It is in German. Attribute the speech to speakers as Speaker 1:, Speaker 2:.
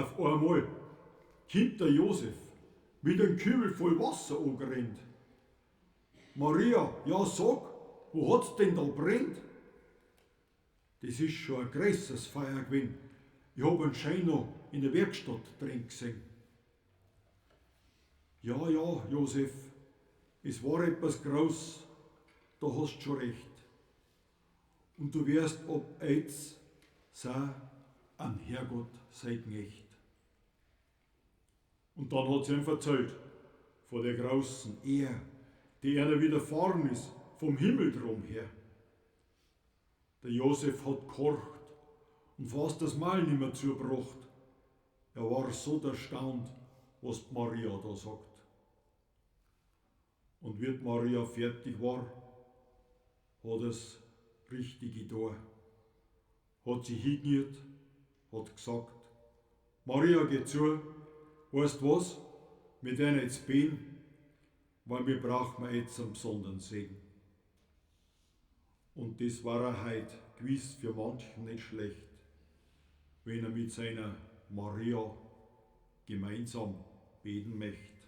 Speaker 1: auf einmal kommt der Josef mit einem Kübel voll Wasser angerannt. Maria, ja sag, wo hat's denn da brennt? Das ist schon ein größeres Feuer gewesen. Ich hab einen Schein noch in der Werkstatt drin gesehen. Ja, ja, Josef, es war etwas groß, da hast schon recht. Und du wirst ab jetzt sein an Herrgott sei Knecht. Und dann hat sie ihm erzählt, von der großen Ehre, die er widerfahren ist, vom Himmel drum her. Der Josef hat gehorcht und fast das Maul nicht mehr zugebracht. Er war so erstaunt, was die Maria da sagt. Und wie die Maria fertig war, hat es richtig getan. Hat sie hingekniet, hat gesagt, Maria, geh zu, weißt was, wir werden jetzt beten, weil wir brauchen jetzt einen besonderen Segen. Und das war er heute gewiss für manchen nicht schlecht, wenn er mit seiner Maria gemeinsam beten möchte.